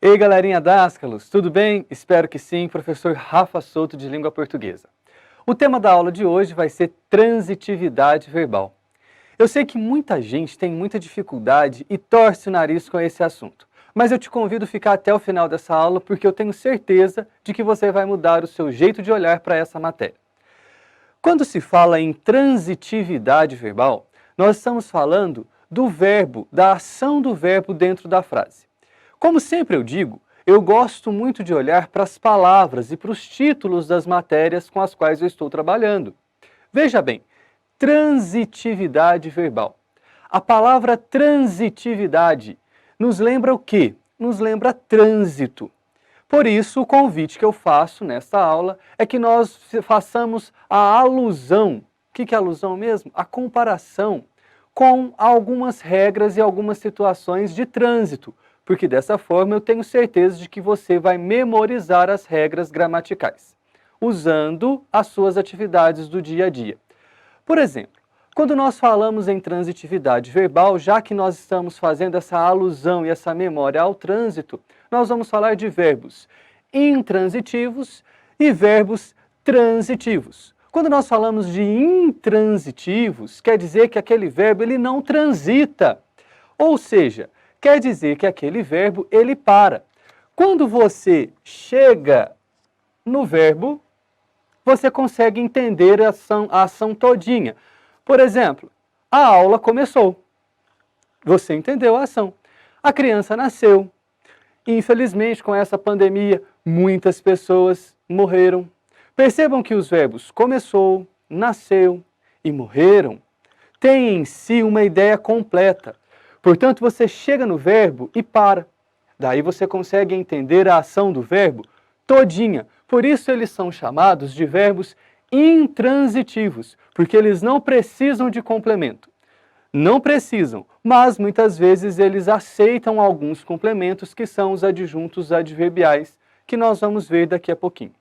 Ei, galerinha Dascalos, tudo bem? Espero que sim, professor Rafa Souto de Língua Portuguesa. O tema da aula de hoje vai ser transitividade verbal. Eu sei que muita gente tem muita dificuldade e torce o nariz com esse assunto, mas eu te convido a ficar até o final dessa aula porque eu tenho certeza de que você vai mudar o seu jeito de olhar para essa matéria. Quando se fala em transitividade verbal, nós estamos falando do verbo, da ação do verbo dentro da frase. Como sempre eu digo, eu gosto muito de olhar para as palavras e para os títulos das matérias com as quais eu estou trabalhando. Veja bem, transitividade verbal. A palavra transitividade nos lembra o quê? Nos lembra trânsito. Por isso, o convite que eu faço nesta aula é que nós façamos a alusão. O que é alusão mesmo? A comparação com algumas regras e algumas situações de trânsito, porque dessa forma eu tenho certeza de que você vai memorizar as regras gramaticais, usando as suas atividades do dia a dia. Por exemplo, quando nós falamos em transitividade verbal, já que nós estamos fazendo essa alusão e essa memória ao trânsito, nós vamos falar de verbos intransitivos e verbos transitivos. Quando nós falamos de intransitivos, quer dizer que aquele verbo ele não transita, ou seja, quer dizer que aquele verbo ele para. Quando você chega no verbo, você consegue entender a ação todinha. Por exemplo, a aula começou. Você entendeu a ação. A criança nasceu. Infelizmente, com essa pandemia, muitas pessoas morreram. Percebam que os verbos começou, nasceu e morreram têm em si uma ideia completa. Portanto, você chega no verbo e para. Daí você consegue entender a ação do verbo todinha. Por isso eles são chamados de verbos intransitivos, porque eles não precisam de complemento. Não precisam, mas muitas vezes eles aceitam alguns complementos que são os adjuntos adverbiais, que nós vamos ver daqui a pouquinho.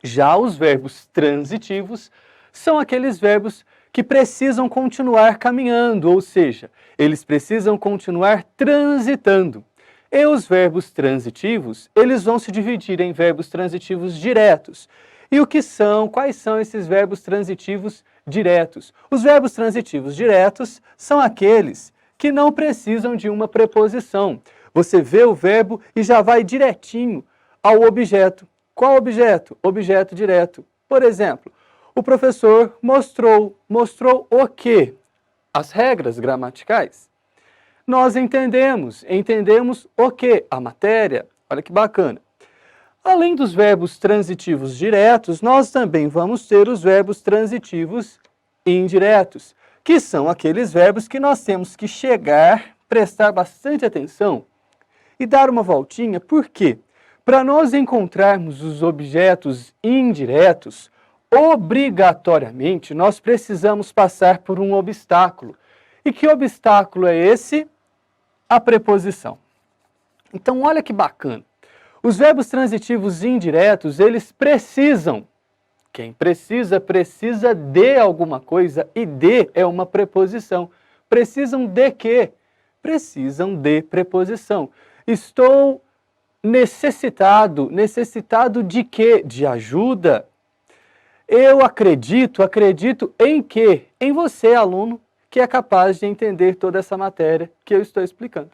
Já os verbos transitivos são aqueles verbos que precisam continuar caminhando, ou seja, eles precisam continuar transitando. E os verbos transitivos, eles vão se dividir em verbos transitivos diretos. E o que são? Quais são esses verbos transitivos diretos? Os verbos transitivos diretos são aqueles que não precisam de uma preposição. Você vê o verbo e já vai direitinho ao objeto. Qual objeto? Objeto direto. Por exemplo, o professor mostrou o quê? As regras gramaticais. Nós entendemos o quê? A matéria. Olha que bacana. Além dos verbos transitivos diretos, nós também vamos ter os verbos transitivos indiretos, que são aqueles verbos que nós temos que chegar, prestar bastante atenção e dar uma voltinha. Por quê? Para nós encontrarmos os objetos indiretos, obrigatoriamente nós precisamos passar por um obstáculo. E que obstáculo é esse? A preposição. Então, olha que bacana. Os verbos transitivos indiretos, eles precisam. Quem precisa, precisa de alguma coisa e de é uma preposição. Precisam de quê? Precisam de preposição. Estou necessitado. Necessitado de quê? De ajuda. Eu acredito em quê? Em você, aluno, que é capaz de entender toda essa matéria que eu estou explicando.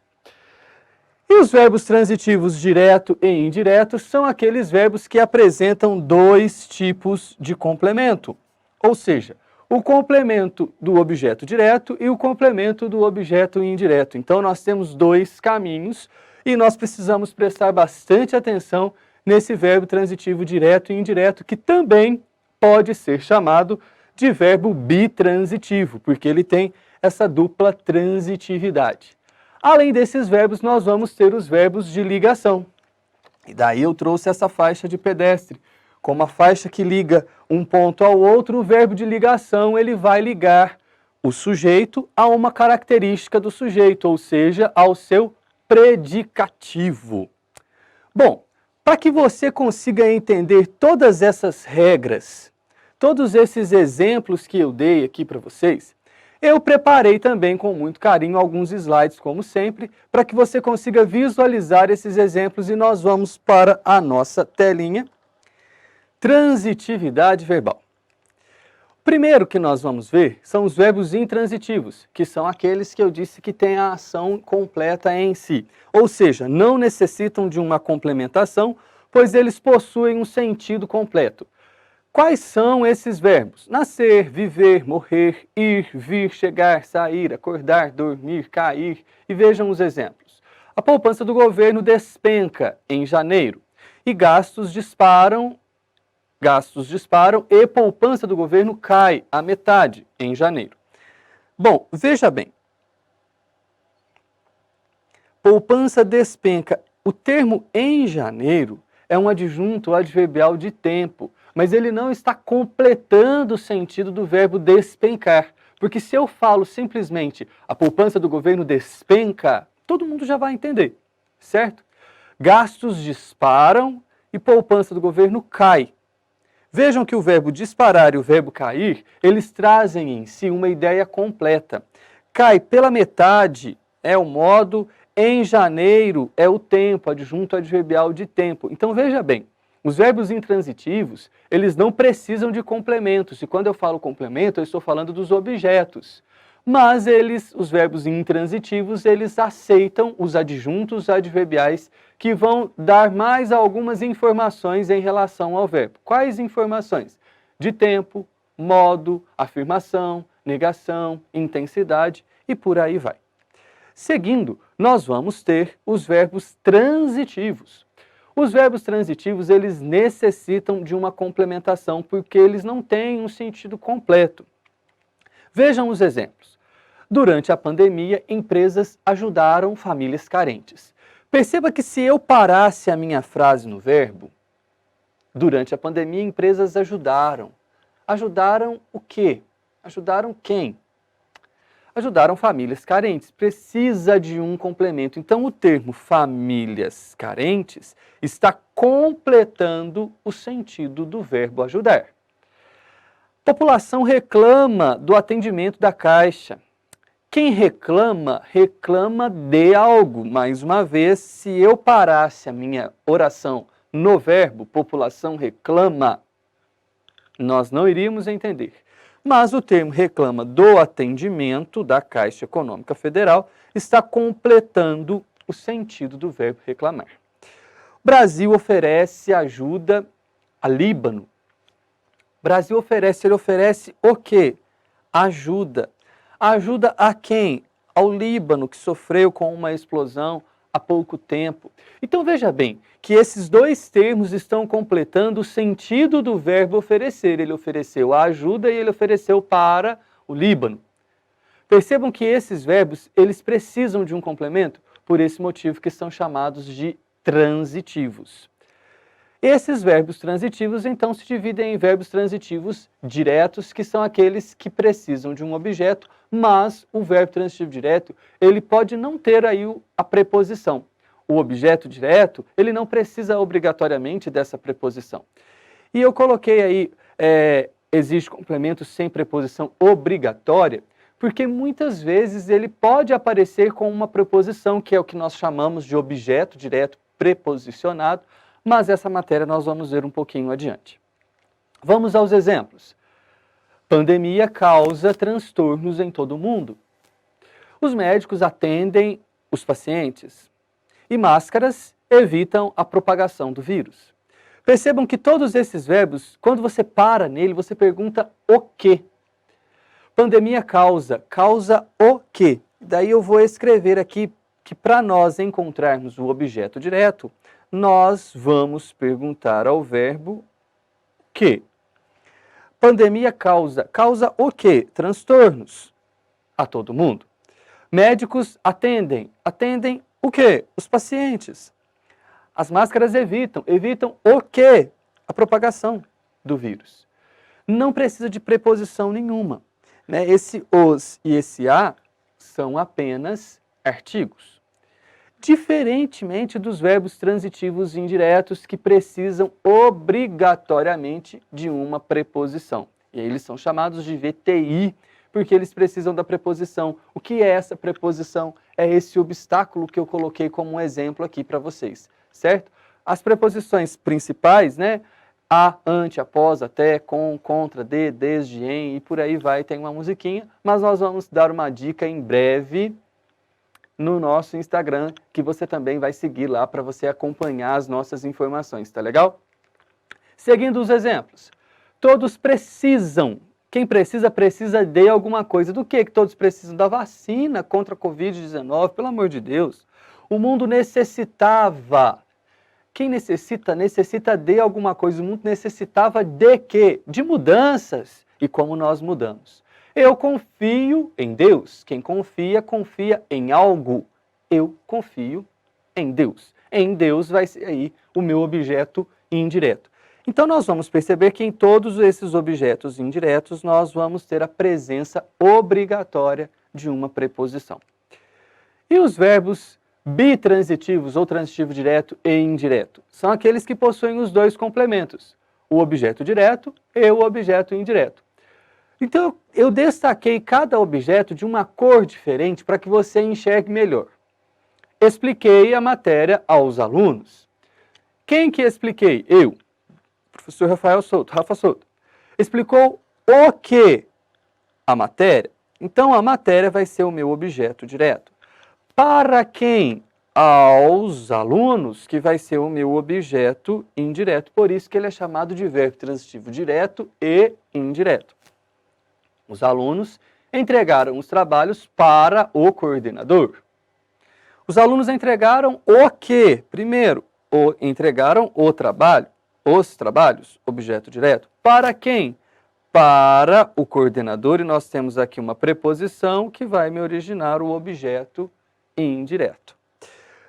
E os verbos transitivos direto e indireto são aqueles verbos que apresentam dois tipos de complemento. Ou seja, o complemento do objeto direto e o complemento do objeto indireto. Então, nós temos dois caminhos e nós precisamos prestar bastante atenção nesse verbo transitivo direto e indireto, que também pode ser chamado de verbo bitransitivo, porque ele tem essa dupla transitividade. Além desses verbos, nós vamos ter os verbos de ligação. E daí eu trouxe essa faixa de pedestre. Como a faixa que liga um ponto ao outro, o verbo de ligação ele vai ligar o sujeito a uma característica do sujeito, ou seja, ao seu predicativo. Bom, para que você consiga entender todas essas regras, todos esses exemplos que eu dei aqui para vocês, Eu preparei também com muito carinho alguns slides, como sempre, para que você consiga visualizar esses exemplos e nós vamos para a nossa telinha. Transitividade verbal. O primeiro que nós vamos ver são os verbos intransitivos, que são aqueles que eu disse que têm a ação completa em si. Ou seja, não necessitam de uma complementação, pois eles possuem um sentido completo. Quais são esses verbos? Nascer, viver, morrer, ir, vir, chegar, sair, acordar, dormir, cair. E vejam os exemplos. A poupança do governo despenca em janeiro e gastos disparam e poupança do governo cai à metade em janeiro. Bom, veja bem. Poupança despenca. O termo em janeiro é um adjunto adverbial de tempo, mas ele não está completando o sentido do verbo despencar. Porque se eu falo simplesmente a poupança do governo despenca, todo mundo já vai entender, certo? Gastos disparam e poupança do governo cai. Vejam que o verbo disparar e o verbo cair, eles trazem em si uma ideia completa. Cai pela metade é o modo, em janeiro é o tempo, adjunto adverbial de tempo. Então veja bem, os verbos intransitivos, eles não precisam de complementos. E quando eu falo complemento, eu estou falando dos objetos. Mas os verbos intransitivos, eles aceitam os adjuntos adverbiais que vão dar mais algumas informações em relação ao verbo. Quais informações? De tempo, modo, afirmação, negação, intensidade e por aí vai. Seguindo, nós vamos ter os verbos transitivos. Os verbos transitivos, eles necessitam de uma complementação porque eles não têm um sentido completo. Vejam os exemplos. Durante a pandemia, empresas ajudaram famílias carentes. Perceba que se eu parasse a minha frase no verbo, durante a pandemia, empresas ajudaram. Ajudaram o quê? Ajudaram quem? Ajudaram famílias carentes. Precisa de um complemento. Então, o termo famílias carentes está completando o sentido do verbo ajudar. População reclama do atendimento da Caixa. Quem reclama, reclama de algo. Mais uma vez, se eu parasse a minha oração no verbo população reclama, nós não iríamos entender. Mas o termo reclama do atendimento da Caixa Econômica Federal está completando o sentido do verbo reclamar. Brasil oferece ajuda a Líbano. Brasil oferece o quê? Ajuda. Ajuda a quem? Ao Líbano, que sofreu com uma explosão há pouco tempo. Então veja bem que esses dois termos estão completando o sentido do verbo oferecer. Ele ofereceu a ajuda e ele ofereceu para o Líbano. Percebam que esses verbos, eles precisam de um complemento, por esse motivo que são chamados de transitivos. Esses verbos transitivos, então, se dividem em verbos transitivos diretos, que são aqueles que precisam de um objeto, mas o verbo transitivo direto, ele pode não ter aí a preposição. O objeto direto, ele não precisa obrigatoriamente dessa preposição. E eu coloquei aí, existe complemento sem preposição obrigatória, porque muitas vezes ele pode aparecer com uma preposição, que é o que nós chamamos de objeto direto preposicionado, mas essa matéria nós vamos ver um pouquinho adiante. Vamos aos exemplos. Pandemia causa transtornos em todo o mundo. Os médicos atendem os pacientes e máscaras evitam a propagação do vírus. Percebam que todos esses verbos, quando você para nele, você pergunta o quê? Pandemia causa o quê? Daí eu vou escrever aqui que para nós encontrarmos o objeto direto, nós vamos perguntar ao verbo que. Pandemia causa o quê? Transtornos a todo mundo. Médicos atendem o quê? Os pacientes. As máscaras evitam o quê? A propagação do vírus. Não precisa de preposição nenhuma, né? Esse os e esse a são apenas artigos. Diferentemente dos verbos transitivos indiretos que precisam obrigatoriamente de uma preposição. E aí eles são chamados de VTI, porque eles precisam da preposição. O que é essa preposição? É esse obstáculo que eu coloquei como um exemplo aqui para vocês, certo? As preposições principais, né? A, ante, após, até, com, contra, de, desde, em e por aí vai, tem uma musiquinha, mas nós vamos dar uma dica em breve no nosso Instagram, que você também vai seguir lá para você acompanhar as nossas informações, tá legal? Seguindo os exemplos, todos precisam. Quem precisa, precisa de alguma coisa. Do que todos precisam? Da vacina contra a Covid-19, pelo amor de Deus. O mundo necessitava. Quem necessita, necessita de alguma coisa. O mundo necessitava de quê? De mudanças. E como nós mudamos? Eu confio em Deus. Quem confia, confia em algo. Eu confio em Deus. Em Deus vai ser aí o meu objeto indireto. Então nós vamos perceber que em todos esses objetos indiretos nós vamos ter a presença obrigatória de uma preposição. E os verbos bitransitivos ou transitivo direto e indireto são aqueles que possuem os dois complementos, o objeto direto e o objeto indireto. Então eu destaquei cada objeto de uma cor diferente para que você enxergue melhor. Expliquei a matéria aos alunos. Quem que expliquei? Eu. Professor Rafa Souto, explicou o que? A matéria. Então, a matéria vai ser o meu objeto direto. Para quem? Aos alunos, que vai ser o meu objeto indireto. Por isso que ele é chamado de verbo transitivo direto e indireto. Os alunos entregaram os trabalhos para o coordenador. Os alunos entregaram o quê? Primeiro, entregaram o trabalho. Os trabalhos, objeto direto. Para quem? Para o coordenador, e nós temos aqui uma preposição que vai me originar o objeto indireto.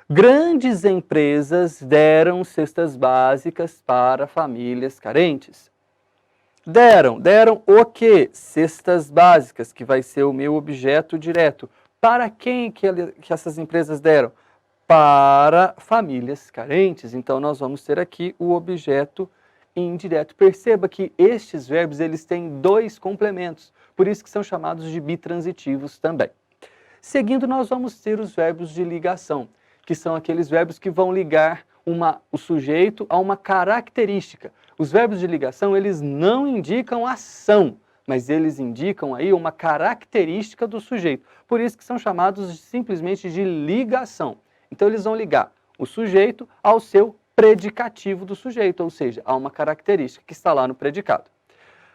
Grandes empresas deram cestas básicas para famílias carentes. Deram o quê? Cestas básicas, que vai ser o meu objeto direto. Para quem que essas empresas deram? Para famílias carentes. Então, nós vamos ter aqui o objeto indireto. Perceba que estes verbos eles têm dois complementos, por isso que são chamados de bitransitivos também. Seguindo, nós vamos ter os verbos de ligação, que são aqueles verbos que vão ligar o sujeito a uma característica. Os verbos de ligação, eles não indicam ação, mas eles indicam aí uma característica do sujeito. Por isso que são chamados simplesmente de ligação. Então, eles vão ligar o sujeito ao seu predicativo do sujeito, ou seja, a uma característica que está lá no predicado.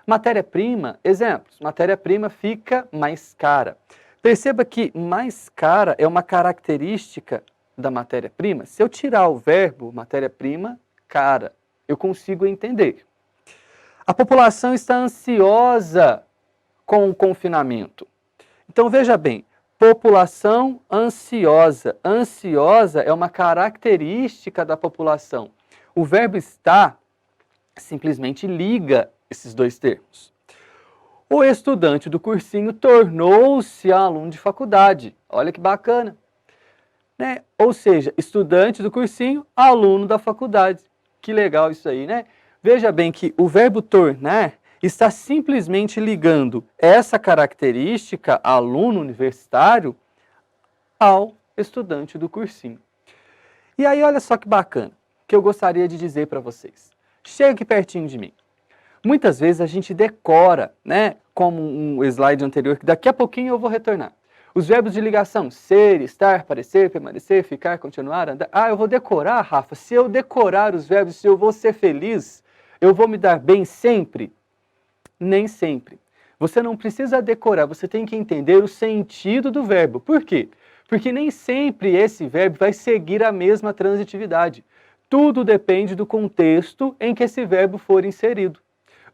Matéria-prima, exemplos. Matéria-prima fica mais cara. Perceba que mais cara é uma característica da matéria-prima. Se eu tirar o verbo matéria-prima, cara, eu consigo entender. A população está ansiosa com o confinamento. Então, veja bem. População ansiosa. Ansiosa é uma característica da população. O verbo estar simplesmente liga esses dois termos. O estudante do cursinho tornou-se aluno de faculdade. Olha que bacana. Né? Ou seja, estudante do cursinho, aluno da faculdade. Que legal isso aí, né? Veja bem que o verbo tornar está simplesmente ligando essa característica, aluno universitário, ao estudante do cursinho. E aí, olha só que bacana, que eu gostaria de dizer para vocês. Chega aqui pertinho de mim. Muitas vezes a gente decora, né, como um slide anterior, que daqui a pouquinho eu vou retornar. Os verbos de ligação, ser, estar, parecer, permanecer, ficar, continuar, andar. Ah, eu vou decorar, Rafa. Se eu decorar os verbos, se eu vou ser feliz, eu vou me dar bem sempre? Nem sempre. Você não precisa decorar, você tem que entender o sentido do verbo. Por quê? Porque nem sempre esse verbo vai seguir a mesma transitividade. Tudo depende do contexto em que esse verbo for inserido.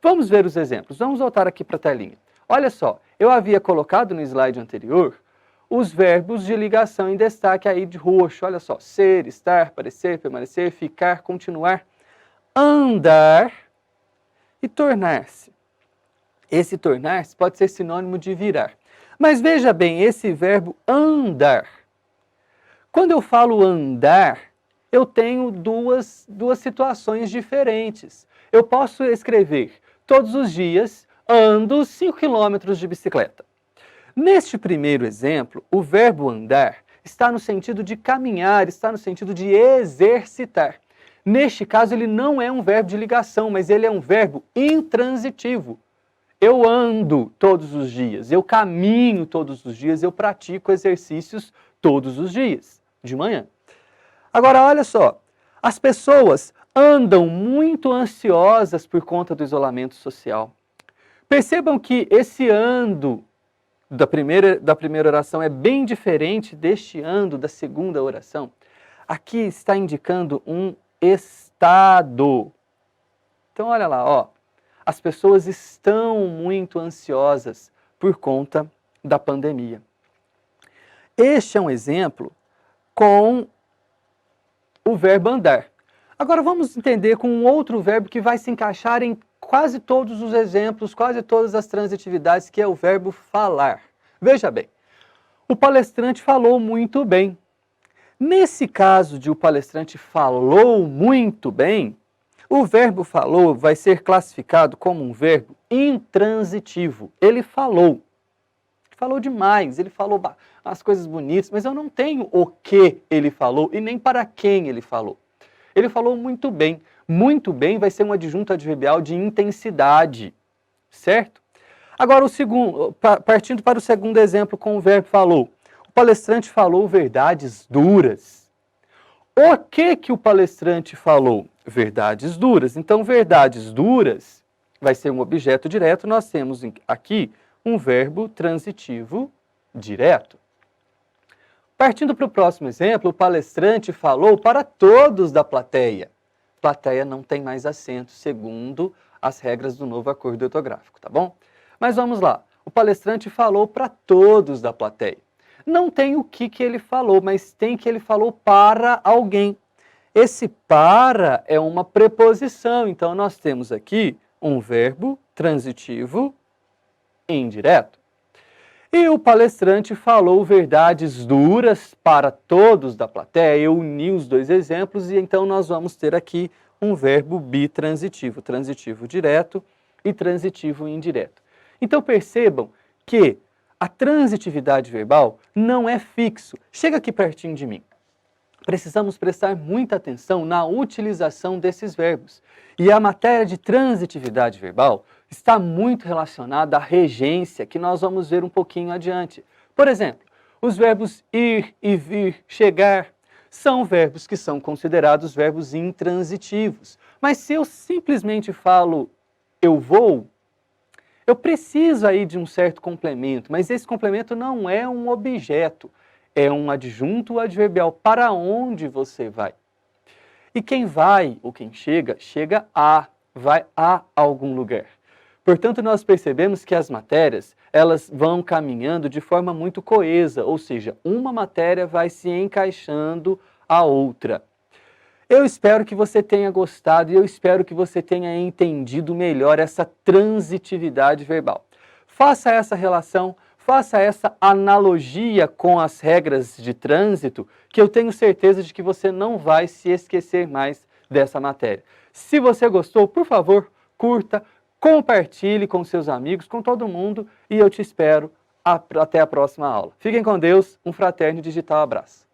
Vamos ver os exemplos. Vamos voltar aqui para a telinha. Olha só, eu havia colocado no slide anterior os verbos de ligação em destaque aí de roxo. Olha só, ser, estar, parecer, permanecer, ficar, continuar, andar e tornar-se. Esse tornar-se pode ser sinônimo de virar. Mas veja bem, esse verbo andar. Quando eu falo andar, eu tenho duas situações diferentes. Eu posso escrever, todos os dias ando 5 km de bicicleta. Neste primeiro exemplo, o verbo andar está no sentido de caminhar, está no sentido de exercitar. Neste caso, ele não é um verbo de ligação, mas ele é um verbo intransitivo. Eu ando todos os dias, eu caminho todos os dias, eu pratico exercícios todos os dias, de manhã. Agora, olha só, as pessoas andam muito ansiosas por conta do isolamento social. Percebam que esse ando da primeira oração é bem diferente deste ando da segunda oração. Aqui está indicando um estado. Então, olha lá, ó. As pessoas estão muito ansiosas por conta da pandemia. Este é um exemplo com o verbo andar. Agora vamos entender com um outro verbo que vai se encaixar em quase todos os exemplos, quase todas as transitividades, que é o verbo falar. Veja bem, o palestrante falou muito bem. Nesse caso de o palestrante falou muito bem, o verbo falou vai ser classificado como um verbo intransitivo. Ele falou demais, ele falou as coisas bonitas, mas eu não tenho o que ele falou e nem para quem ele falou. Ele falou muito bem. Muito bem vai ser um adjunto adverbial de intensidade, certo? Agora, partindo para o segundo exemplo com o verbo falou. O palestrante falou verdades duras. O que o palestrante falou? Verdades duras. Então, verdades duras vai ser um objeto direto. Nós temos aqui um verbo transitivo direto. Partindo para o próximo exemplo, o palestrante falou para todos da plateia. Plateia não tem mais acento, segundo as regras do novo acordo ortográfico, tá bom? Mas vamos lá. O palestrante falou para todos da plateia. Não tem o que ele falou, mas tem que ele falou para alguém. Esse para é uma preposição, então nós temos aqui um verbo transitivo indireto. E o palestrante falou verdades duras para todos da plateia. Eu uni os dois exemplos e então nós vamos ter aqui um verbo bitransitivo, transitivo direto e transitivo indireto. Então percebam que a transitividade verbal não é fixo. Chega aqui pertinho de mim. Precisamos prestar muita atenção na utilização desses verbos. E a matéria de transitividade verbal está muito relacionada à regência, que nós vamos ver um pouquinho adiante. Por exemplo, os verbos ir e vir, chegar, são verbos que são considerados verbos intransitivos. Mas se eu simplesmente falo eu vou, eu preciso aí de um certo complemento, mas esse complemento não é um objeto, é um adjunto adverbial. Para onde você vai? E quem vai ou quem chega, chega a, vai a algum lugar. Portanto, nós percebemos que as matérias, elas vão caminhando de forma muito coesa, ou seja, uma matéria vai se encaixando à outra. Eu espero que você tenha gostado e eu espero que você tenha entendido melhor essa transitividade verbal. Faça essa relação, faça essa analogia com as regras de trânsito, que eu tenho certeza de que você não vai se esquecer mais dessa matéria. Se você gostou, por favor, curta, compartilhe com seus amigos, com todo mundo, e eu te espero até a próxima aula. Fiquem com Deus, um fraterno digital abraço.